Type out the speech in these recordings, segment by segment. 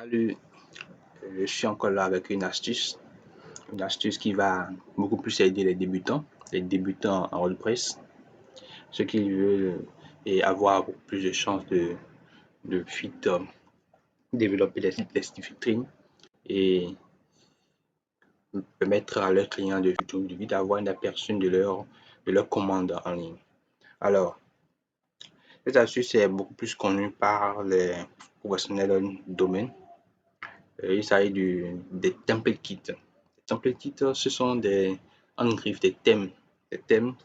Salut, je suis encore là avec une astuce qui va beaucoup plus aider les débutants en WordPress, ceux qui veulent et avoir beaucoup plus de chances de vite développer des sites vitrines et permettre à leurs clients de vite avoir un aperçu de leur commande en ligne. Alors, cette astuce est beaucoup plus connue par les professionnels du domaine. Il s'agit des template kits. Les template kits, ce sont en griffe des thèmes, des thèmes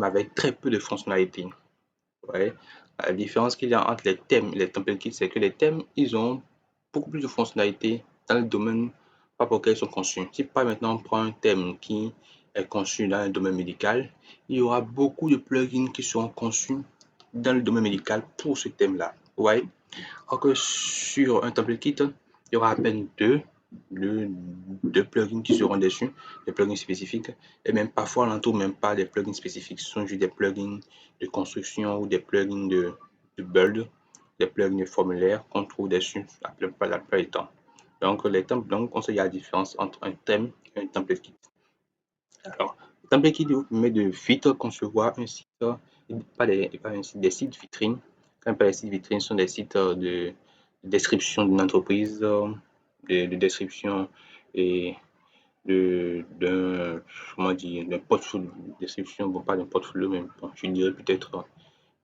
avec très peu de fonctionnalités. Ouais. La différence qu'il y a entre les thèmes et les template kits, c'est que les thèmes, ils ont beaucoup plus de fonctionnalités dans le domaine pour lequel ils sont conçus. Si par maintenant on prend un thème qui est conçu dans le domaine médical, il y aura beaucoup de plugins qui seront conçus dans le domaine médical pour ce thème-là. Ouais. Alors que sur un template kit, il y aura à peine deux plugins qui seront dessus, des plugins spécifiques, et même parfois on n'en trouve même pas des plugins spécifiques, ce sont juste des plugins de construction ou des plugins de build, des plugins de formulaire qu'on trouve dessus la plupart du temps. Donc, donc on sait la différence entre un thème et un template kit. Alors, le template kit vous permet de vite concevoir un site, des sites vitrines. Quand on parle des sites vitrines, ce sont des sites de description d'une entreprise, de description et d'un, comment dire, d'un portfolio, description, bon, pas d'un portfolio, mais bon, je dirais peut-être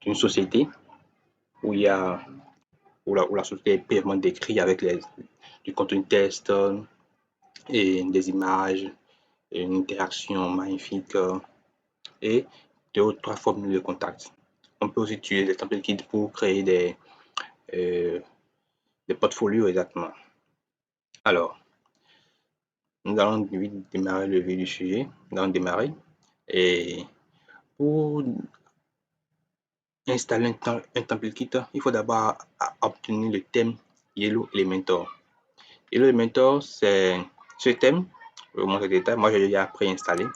d'une société où il y a, où la société est purement décrite avec du contenu test et des images, et une interaction magnifique et deux ou trois formules de contact. On peut aussi utiliser les templates kits pour créer euh, des portfolios exactement. Alors, nous allons vite démarrer le vif du sujet. Nous allons démarrer. Et pour installer un template kit, il faut d'abord obtenir le thème Yellow Elementor. Yellow Elementor, c'est ce thème. Je vous montre les détails. Moi, j'ai déjà préinstallé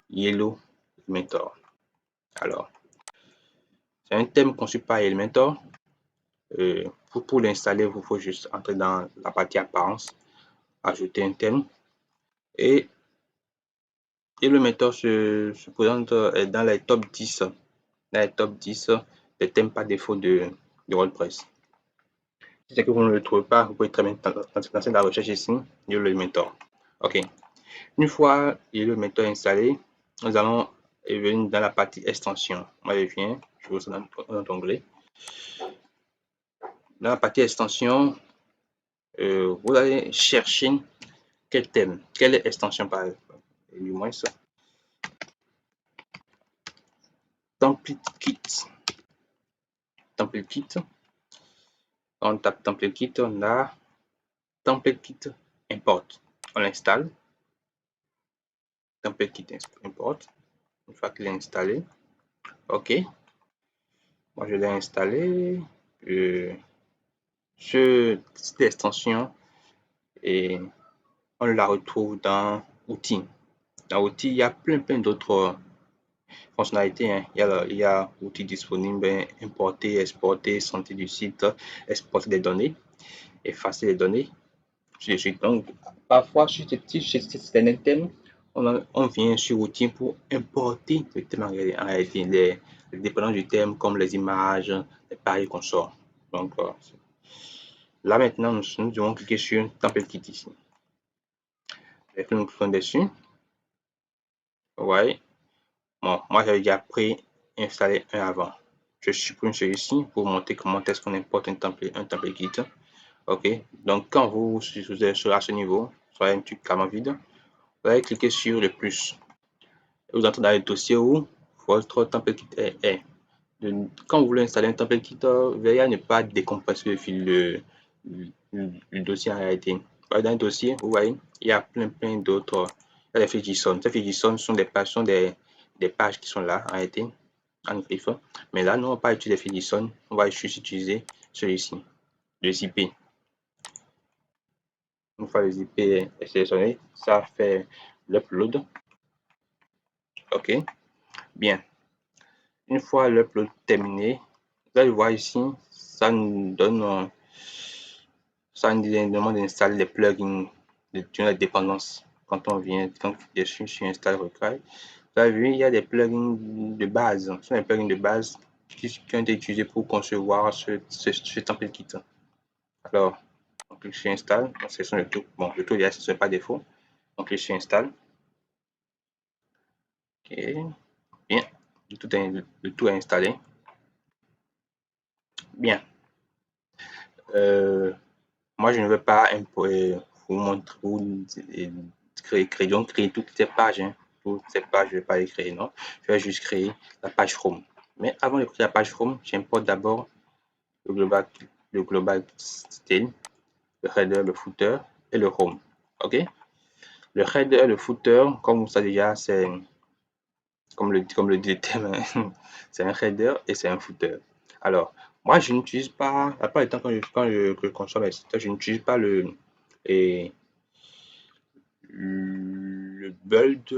Yellow Elementor. Alors, c'est un thème conçu par Elementor. Pour l'installer, il faut juste entrer dans la partie apparence, ajouter un thème et Elementor se présente dans les top 10, des thèmes par défaut de WordPress. Si c'est que vous ne le trouvez pas, vous pouvez très bien lancer la recherche ici, Elementor. Ok. Une fois Elementor installé, nous allons venir dans la partie extension. Moi, je viens, je vous dans l'onglet. Dans la partie extension, vous allez chercher quel thème, quelle extension par exemple, du moins ça. Template kit. Template kit. On tape template kit, on a template kit import. On l'installe. Template kit import. Une fois qu'il est installé, ok. Moi je l'ai installé. Cette extension et on la retrouve dans outils. Dans outils, il y a plein d'autres fonctionnalités. Hein. Il y a outils disponibles, importer, exporter, santé du site, exporter des données, effacer les données. Donc, parfois, sur certains thèmes, on vient sur outils pour importer le thème en réalité, les dépendants du thème, comme les images, les pages qu'on sort. Donc, là maintenant, nous devons cliquer sur template kit ici. Et que nous cliquons dessus. Ouais. Bon, moi j'avais déjà préinstallé un avant. Je supprime celui-ci pour montrer comment est-ce qu'on importe un template kit. Ok. Donc, quand vous êtes à ce niveau, soit un truc carrément vide, vous allez cliquer sur le plus. Vous entrez dans le dossier où votre template kit est. Quand vous voulez installer un template kit, veillez à ne pas décompresser le dossier en réalité. Dans le dossier, vous voyez, il y a plein d'autres. Il y a des fiches JSON. Ces fiches JSON sont des pages qui sont là en réalité, en griffe. Mais là, nous, on ne va pas utiliser les fiches JSON. On va juste utiliser celui-ci, le zip. Une fois le zip est sélectionné, ça fait l'upload. Ok, bien. Une fois l'upload terminé, vous allez voir ici, ça nous donne Ça nous demande d'installer les plugins de la dépendance. Quand on vient, quand dessus sur Install Require, vous avez vu, il y a des plugins de base. Ce sont des plugins de base qui ont été utilisés pour concevoir ce template kit. Alors, on clique sur Install. On sélectionne le tout. Bon, le tout, il ce n'est pas défaut. On clique sur Install. Ok, bien. Le tout est installé. Bien. Moi, je ne veux pas vous montrer, vous créer toutes ces pages. Hein. Toutes ces pages, je ne vais pas les créer, non. Je vais juste créer la page Home. Mais avant de créer la page Home, j'importe d'abord le global style, le header, le footer et le Home. OK? Le header et le footer, comme vous savez déjà, c'est comme le dit le thème, hein, c'est un header et c'est un footer. Alors, moi, je n'utilise pas, la plupart du temps, quand je conçois mes sites, je n'utilise pas et, le build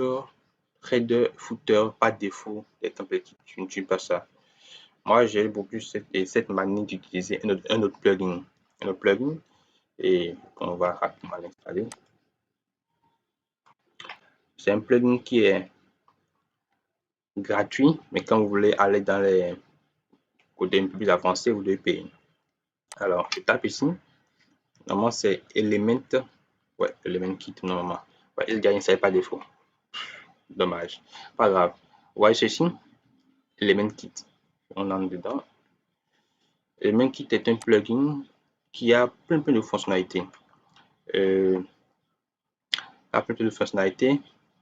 header footer par défaut des templates. Je n'utilise pas ça. Moi, j'ai beaucoup plus cette manière d'utiliser un autre plugin. Un autre plugin et on va rapidement l'installer. C'est un plugin qui est gratuit, mais quand vous voulez aller dans les côtés un peu plus avancés, vous devez payer. Alors, je tape ici. Normalement, c'est Element. Ouais, Element Kit, normalement. Ouais, il gagne, ça n'est pas défaut. Dommage. Pas grave. Vous voyez ceci? Element Kit. On entre dedans. Element Kit est un plugin qui a plein de fonctionnalités.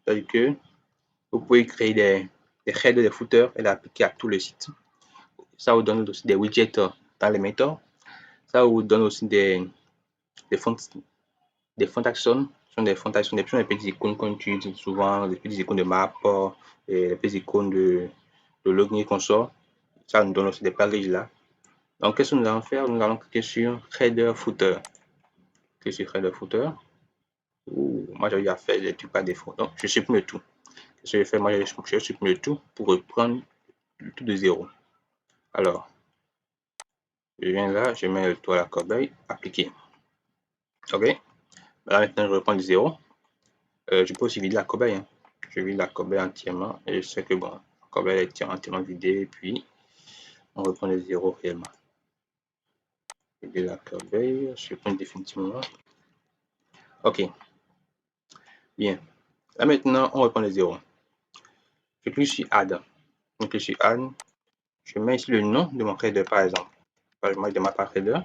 C'est-à-dire que vous pouvez créer des headers, des footers et l'appliquer à tous les sites. Ça vous donne aussi des widgets dans les méthodes. Ça vous donne aussi des fonts actions. Ce sont des fonts actions, des petites icônes qu'on utilise souvent, des petites icônes de map, des petites icônes de login et consort. Ça nous donne aussi des packages là. Donc, qu'est-ce que nous allons faire? Nous allons cliquer sur Header Footer. Cliquer sur Header Footer. Moi, j'ai déjà fait les trucs par défaut. Donc, je supprime le tout. Qu'est-ce que je fais? Moi, je supprime le tout pour reprendre le tout de zéro. Alors, je viens là, je mets le tout à la corbeille, appliquer. OK? Là, maintenant, je reprends de zéro. Je peux aussi vider la corbeille. Hein. Je vide la corbeille entièrement et je sais que bon, la corbeille est entièrement vidée et puis on reprend de zéro réellement. Vider la corbeille, je supprime définitivement. OK. Bien. Là maintenant, on reprend de zéro. Je clique sur Add. Je clique sur Add. Je mets ici le nom de mon header par exemple. Par exemple, je démarre par header.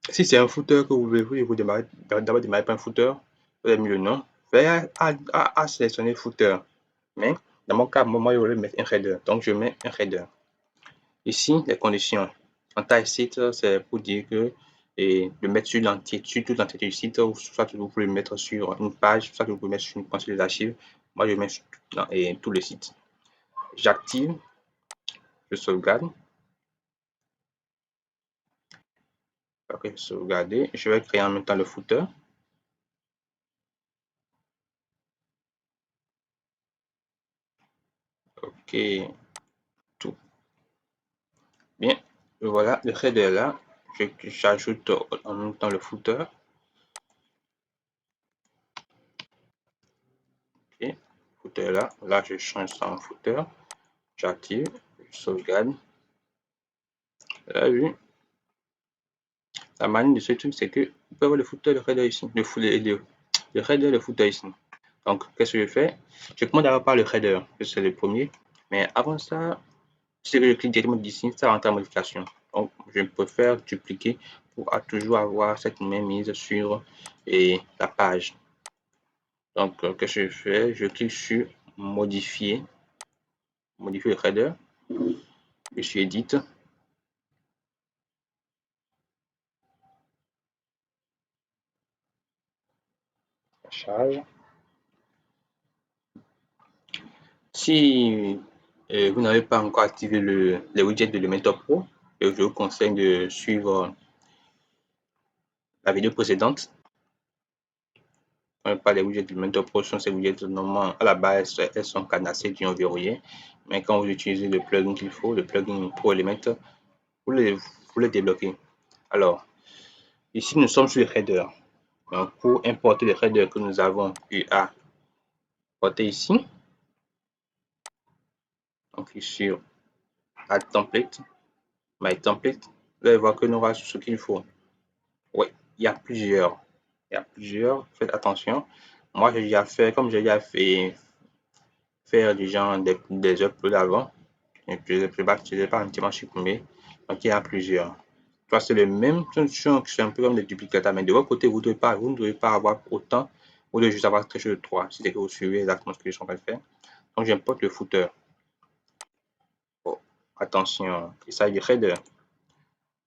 Si c'est un footer que vous voulez, vous démarrez d'abord démarrer par un footer, vous avez mis le nom. Veillez à sélectionner footer. Mais dans mon cas, moi, je voulais mettre un header. Donc, je mets un header. Ici, les conditions. En taille site, c'est pour dire que et le mettre sur l'entier, sur toute l'entièreté du site, ou soit vous pouvez le mettre sur une page, soit vous pouvez mettre sur une page des archives. Moi, je mets sur tout le site. J'active, je sauvegarde. Après sauvegarder, je vais créer en même temps le footer. OK, tout. Bien, voilà, le header là. J'ajoute en même temps le footer. OK, footer là. Là, je change ça en footer. J'active, je sauvegarde. Là, vu. La manière de ce truc, c'est que vous pouvez avoir le footer, le header ici. Le header, le footer ici. Donc, qu'est-ce que je fais? Je commence d'abord par le header, c'est le premier. Mais avant ça, si je clique directement d'ici, ça rentre en modification. Donc, je préfère dupliquer pour toujours avoir cette même mise sur la page. Donc, qu'est-ce que je fais? Je clique sur modifier le header. Je suis edit. Charge. Si vous n'avez pas encore activé les widgets de Elementor Pro, je vous conseille de suivre la vidéo précédente. Pas les widgets de Elementor Pro sont ces widgets normalement à la base, elles sont cadenassées, qui ont verrouillé. Mais quand vous utilisez le plugin qu'il faut, le plugin Pro Elementor, vous les débloquez. Alors, Ici, nous sommes sur le header. Donc, pour importer le header que nous avons eu à importer ici, donc sur Add Template, My Template, vous allez voir que nous avons ce qu'il faut. Oui, il y a plusieurs. Il y a plusieurs. Faites attention. Moi, j'ai déjà fait, comme j'ai déjà fait faire du genre des uploads avant, et puis je ne l'ai pas entièrement supprimé. Donc, il y a plusieurs. Toi, c'est le même, c'est un peu comme des duplicata, mais de votre côté, vous ne devez pas avoir autant, vous devez juste avoir quelque chose de 3, si c'est que vous suivez exactement ce que je suis en train de faire. Donc, j'importe le footer. Oh, attention, il s'agit de header.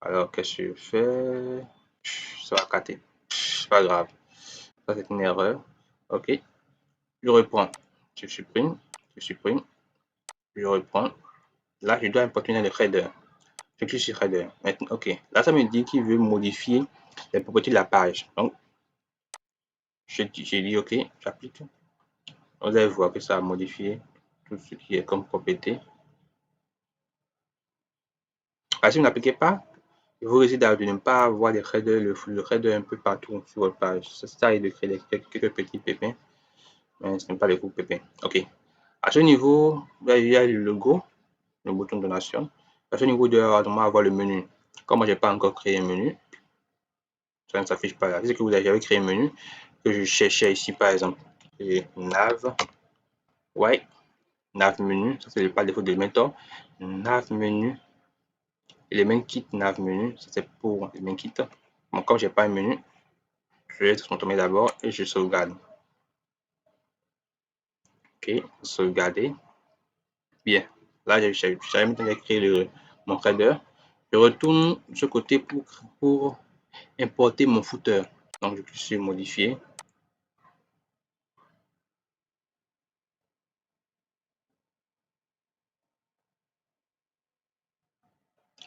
Alors, qu'est-ce que je fais? Ça va capter. C'est pas grave. Ça, c'est une erreur. Ok. Je reprends. Je supprime. Je supprime. Je reprends. Là, je dois importer le header. Je clique sur header. Maintenant, ok. Là, ça me dit qu'il veut modifier les propriétés de la page. Donc, j'ai dit ok. J'applique. Vous allez voir que ça a modifié tout ce qui est comme propriété. Si vous n'appliquez pas, il vous risque de ne pas avoir le header un peu partout sur votre page. Ça arrive de créer quelques petits pépins, mais ce n'est pas les gros pépins. Ok. À ce niveau, il y a le logo, le bouton de donation. À ce niveau, il doit avoir le menu. Comme moi, je n'ai pas encore créé un menu, ça ne s'affiche pas là. C'est que vous avez créé un menu que je cherchais ici, par exemple. Et nav, ouais, nav menu, ça c'est pas le défaut de Elementor. Nav menu, element kit, nav menu, ça c'est pour element kit. Bon, comme j'ai pas un menu, je vais transformer d'abord et je sauvegarde. Ok, sauvegarder. Bien, là j'avais maintenant créé mon header. Je retourne de ce côté pour importer mon footer. Donc je clique sur modifier.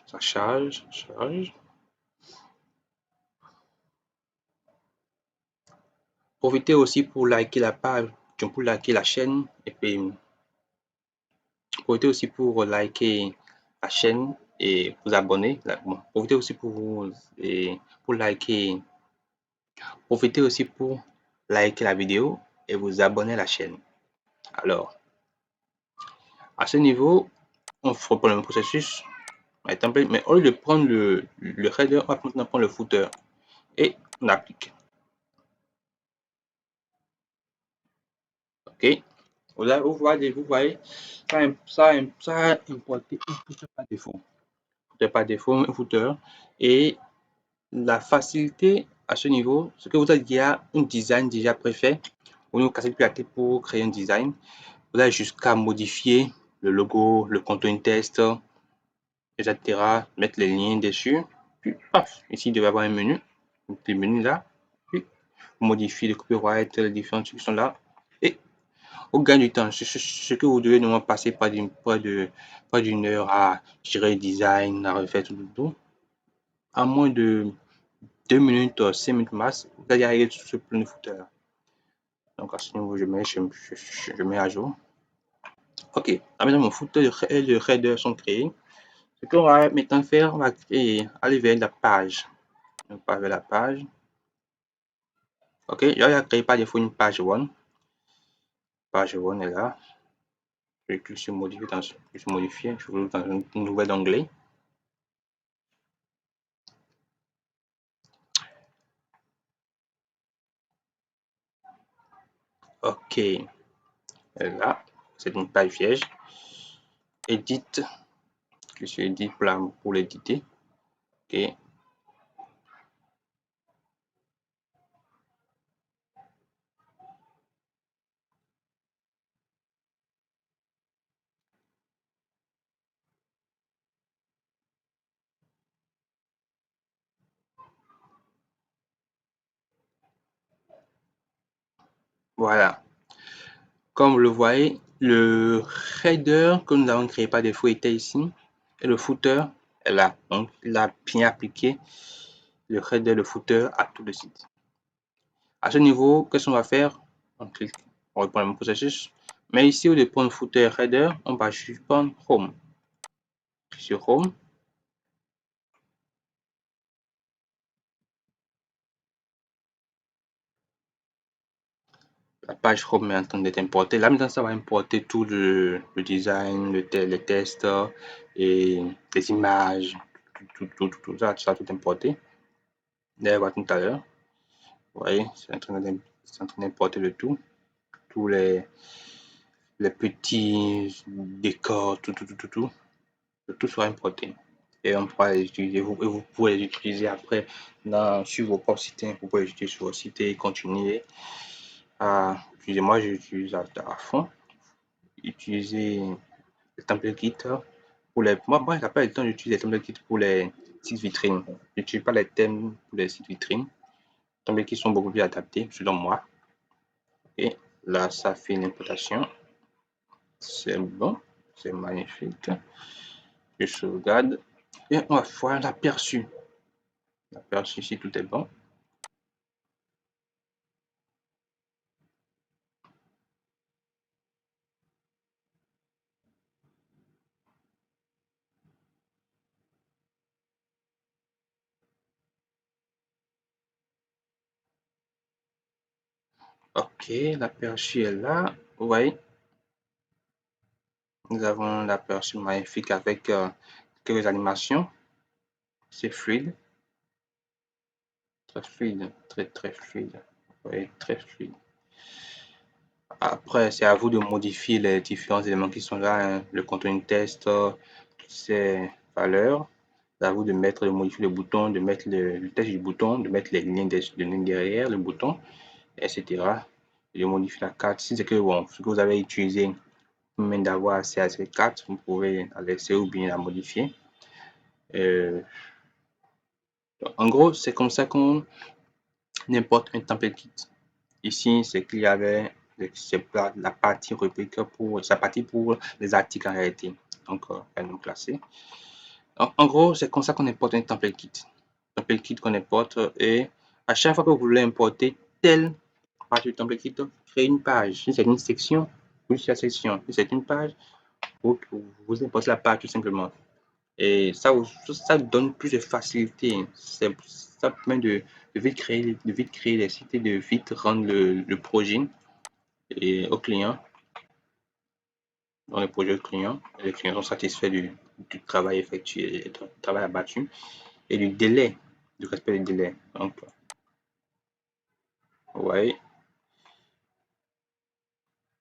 Ça charge, charge. Profitez aussi pour liker la page, pour liker la chaîne et puis profitez aussi pour liker la chaîne et vous abonner. Bon, profitez aussi pour liker, profitez aussi pour liker la vidéo et vous abonner à la chaîne. Alors, à ce niveau, on reprend le même processus, mais au lieu de prendre le header, on va maintenant prendre le footer et on applique. Ok, vous voyez, ça a importé un footer par défaut. Par défaut, un footer. Et la facilité à ce niveau, c'est que vous avez déjà un design déjà préfet. Vous ne vous cassez plus la tête pour créer un design. Vous avez jusqu'à modifier le logo, le contenu test, etc. Mettre les liens dessus. Puis, paf, ici, il devait y avoir un menu. Les menus là. Puis, modifier le copyright, les différents trucs qui sont là. Et au gain du temps, ce que vous devez normalement passer près d'une heure à gérer le design, à refaire tout. À moins de 2 minutes, 5 minutes max, vous allez arriver sur ce plein de footer. Donc à ce niveau, je mets à jour. Ok, maintenant mon footer et le header sont créés. Ce qu'on va maintenant faire, on va aller vers la page. Donc, vers la page. Ok, j'ai créé par défaut une page 1. Page 1 est là. Je clique sur modifier, je vais dans un nouvel onglet. Ok, là, c'est une page vierge. Edit, je suis edit pour l'éditer. Ok, voilà. Comme vous le voyez, le header que nous avons créé par défaut était ici et le footer est là. Donc, il a bien appliqué le header, le footer à tout le site. À ce niveau, qu'est-ce qu'on va faire? On clique, on reprend le même processus. Mais ici, au lieu de prendre footer, header, on va juste prendre home. Sur home. La page home est en train d'être importée. Là, maintenant, ça va importer tout le design, les tests et les images, tout ça, tout importé. D'ailleurs, tout à l'heure, vous voyez, c'est en train d'importer le tout. Tous les petits décors, tout sera importé. Et on pourra les utiliser. Vous pouvez les utiliser après sur vos propres sites. Vous pouvez les utiliser sur vos sites et continuer à utiliser. Moi, j'utilise à fond. Utiliser le template kit pour les. Moi, j'ai pas le temps d'utiliser les template kit pour les sites vitrines. Je n'utilise pas les thèmes pour les sites vitrines. Les templates kits sont beaucoup plus adaptés, selon moi. Et là, ça fait une importation. C'est bon, c'est magnifique. Je sauvegarde et on va voir l'aperçu. L'aperçu ici, tout est bon. Ok, l'aperçu est là. Vous voyez, nous avons l'aperçu magnifique avec quelques animations. C'est fluide, très fluide, très fluide. Vous voyez, très fluide. Après, c'est à vous de modifier les différents éléments qui sont là, hein, le contenu test, toutes ces valeurs. C'est à vous de mettre, de modifier le bouton, de mettre le texte du bouton, de mettre les lignes derrière le bouton, etc. Et de modifier la carte. Si c'est que bon, ce que vous avez utilisé, même d'avoir accès à ces cartes, vous pouvez la laisser ou bien la modifier. Euh, en gros, c'est comme ça qu'on importe un template kit. Ici, c'est qu'il y avait la partie rubrique pour sa partie pour les articles en réalité. Donc, non classé. En gros, c'est comme ça qu'on importe un template kit. Template kit qu'on importe et à chaque fois que vous voulez importer telle page du template kit, créez une page. Si c'est une section, vous la section. Si c'est une page, vous importez la page tout simplement. Et ça donne plus de facilité. Ça permet de vite créer les sites et de vite rendre le projet et au client, dans le projet au client. Les clients sont satisfaits du travail effectué, du travail abattu et du délai, du respect du délai. Donc, ouais,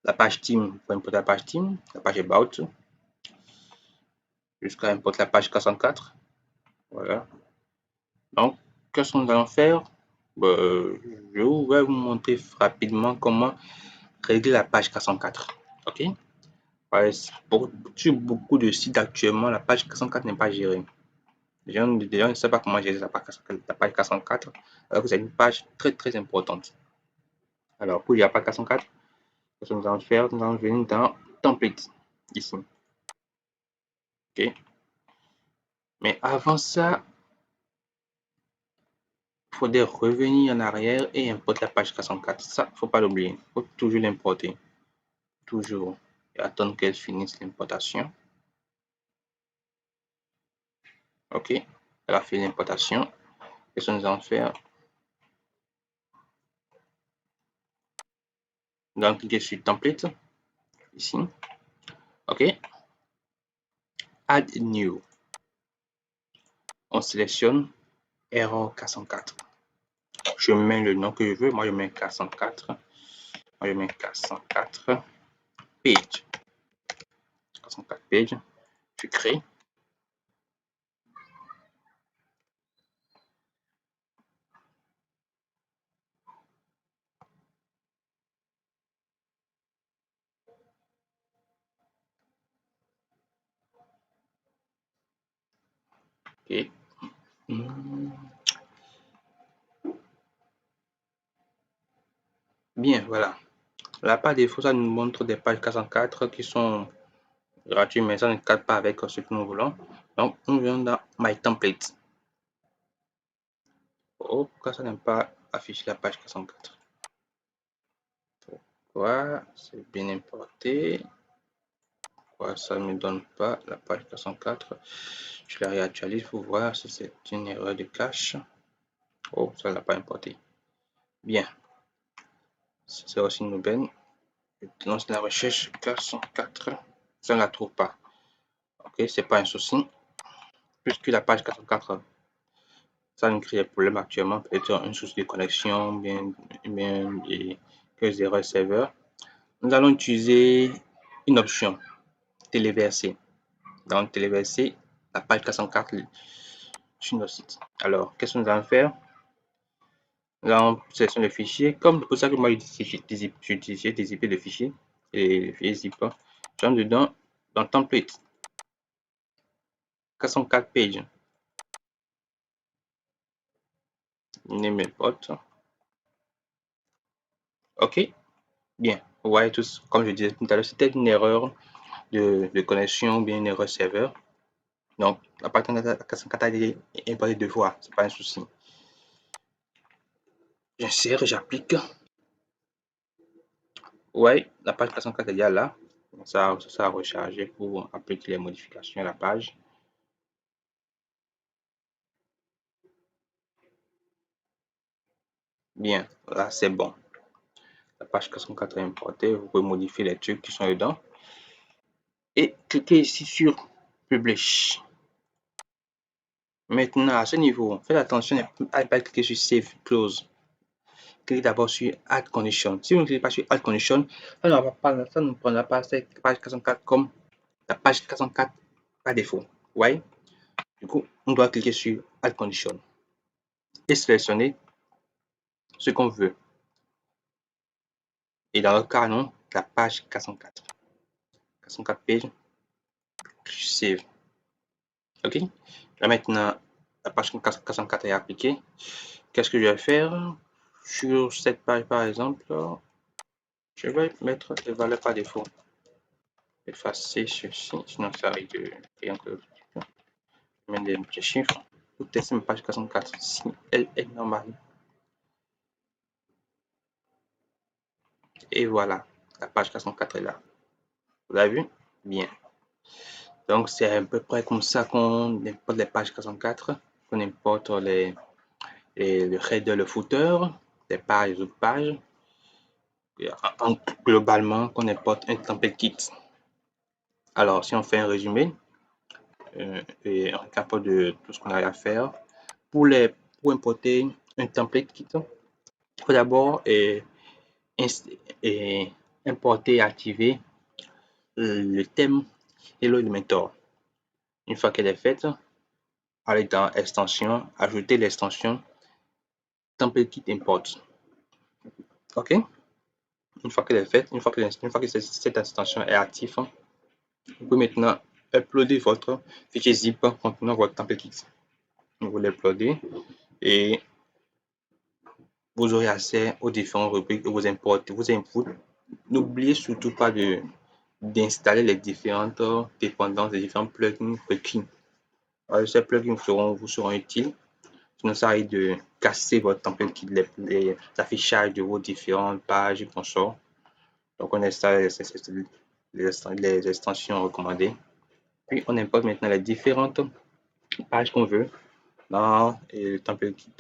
la page team, vous pouvez importer la page team, la page about, jusqu'à importer la page 404. Voilà. Donc, qu'est-ce que nous allons faire? Je vais vous montrer rapidement comment régler la page 404. OK? Ouais, sur beaucoup de sites actuellement, la page 404 n'est pas gérée. Les gens ne savent pas comment gérer la page 404, alors que c'est une page très importante. Alors, pour gérer la page 404, ce que nous allons faire, nous allons venir dans Template, ici. OK? Mais avant ça, il faudrait revenir en arrière et importer la page 404. Ça, il ne faut pas l'oublier. Il faut toujours l'importer. Toujours. Et attendre qu'elle finisse l'importation. OK? Elle a fait l'importation. Et ce que nous allons faire, nous allons cliquer sur Template, ici. OK? Add New. On sélectionne Error 404. Je mets le nom que je veux. Moi, je mets 404. Moi, je mets 404 page. 404 page. Je crée. Et bien, voilà. Là, par défaut, ça nous montre des pages 404 qui sont gratuites, mais ça ne cadre pas avec ce que nous voulons. Donc, nous venons dans My Template. Oh, pourquoi ça n'aime pas afficher la page 404? Pourquoi? C'est bien importé. Pourquoi ça ne me donne pas la page 404? Je la réactualise pour voir si c'est une erreur de cache. Oh, ça ne l'a pas importé. Bien. c'est aussi une aubaine. Je lance la recherche 404. Ça ne la trouve pas. Ok, c'est pas un souci. Puisque la page 404, ça nous crée des problèmes actuellement. Peut-être un souci de connexion, bien et quelques erreurs serveur. Nous allons utiliser une option téléversée. Dans téléverser la page 404 sur notre site. Alors, qu'est-ce que nous allons faire? Nous allons sélectionner le fichier. Comme pour ça que moi j'utilisais des IP de fichiers et les zip. J'entre dedans dans template 404 page. Name import. Ok, bien. Vous voyez tous, comme je disais tout à l'heure, c'était une erreur de connexion, bien une erreur serveur. Donc, la page 404 a été importée deux fois, c'est pas un souci. J'insère, j'applique. Ouais, la page 404 est déjà là. Ça a rechargé pour appliquer les modifications à la page. Bien, là c'est bon. La page 404 est importée. Vous pouvez modifier les trucs qui sont dedans. Et cliquez ici sur Publish. Maintenant, à ce niveau, faites attention à ne pas cliquer sur Save, Close. Cliquez d'abord sur Add Condition. Si vous ne cliquez pas sur Add Condition, ça ne prendra pas cette page 404 comme la page 404 par défaut. Vous voyez? Du coup, on doit cliquer sur Add Condition et sélectionner ce qu'on veut. Et dans le cas, non, la page 404. 404 page, save. OK? Là maintenant, la page 404 est appliquée. Qu'est-ce que je vais faire? Sur cette page, par exemple, je vais mettre les valeurs par défaut. Effacer ceci, sinon ça arrive de créer encore. Je mets des petits chiffres pour tester ma page 404 si elle est normale. Et voilà, la page 404 est là. Vous avez vu? Bien. Donc, c'est à peu près comme ça qu'on importe les pages 404, qu'on importe le header, le footer, les pages, les autres pages. Globalement, qu'on importe un template kit. Alors, si on fait un résumé et un récap de tout ce qu'on a à faire, pour importer un template kit, il faut d'abord importer et activer le thème Elementor. Une fois qu'elle est faite, aller dans extension, ajouter l'extension template kit import. OK? Une fois qu'elle est faite, une fois que cette extension est active, vous pouvez maintenant uploader votre fichier zip contenant votre template kit. Vous l'uploadez et vous aurez accès aux différentes rubriques que vous importez, vous inputs. N'oubliez surtout pas d'installer les différentes dépendances, les différents plugins requis. Ces plugins vous seront utiles. Sinon, ça arrive de casser votre template kit, les affichages de vos différentes pages et consorts. Donc, on installe les extensions recommandées. Puis, on importe maintenant les différentes pages qu'on veut dans le template kit.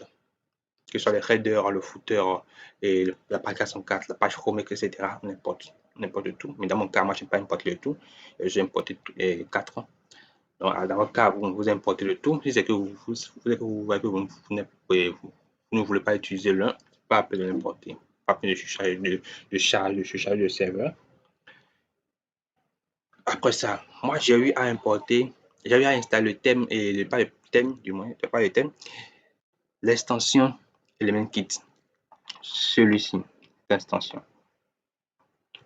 Que ce soit les headers, le footer, et la page 404, la page home, etc. On importe tout. Mais dans mon cas, moi, je n'ai pas importé le tout. J'ai importé les 4. Donc, dans votre cas, vous importez le tout. Si c'est que vous voyez que vous ne voulez pas utiliser l'un, pas besoin d'importer. Pas besoin de charge de serveur. Après ça, moi j'ai eu à importer, j'ai eu à installer le thème et pas le thème du moins, pas le thème, l'extension Elementkit. Celui-ci, l'extension.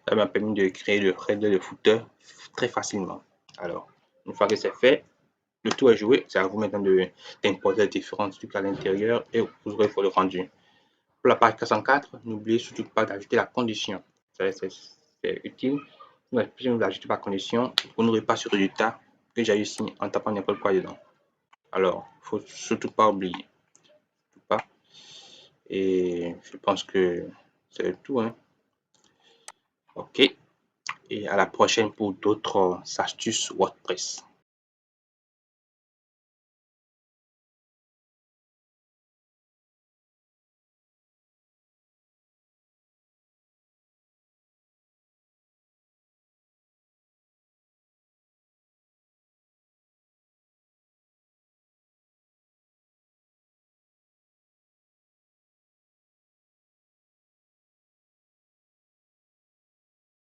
Ça m'a permis de créer le header, le footer très facilement. Alors, une fois que c'est fait, le tour est joué. C'est à vous maintenant d'importer les différents trucs à l'intérieur et vous aurez le rendu. Pour la page 404, n'oubliez surtout pas d'ajouter la condition. C'est utile. Si vous n'ajoutez pas la condition, vous n'aurez pas ce résultat que j'ai ici en tapant n'importe quoi dedans. Alors, il ne faut surtout pas oublier. Pas. Et je pense que c'est tout. Hein. OK. Et à la prochaine pour d'autres astuces WordPress.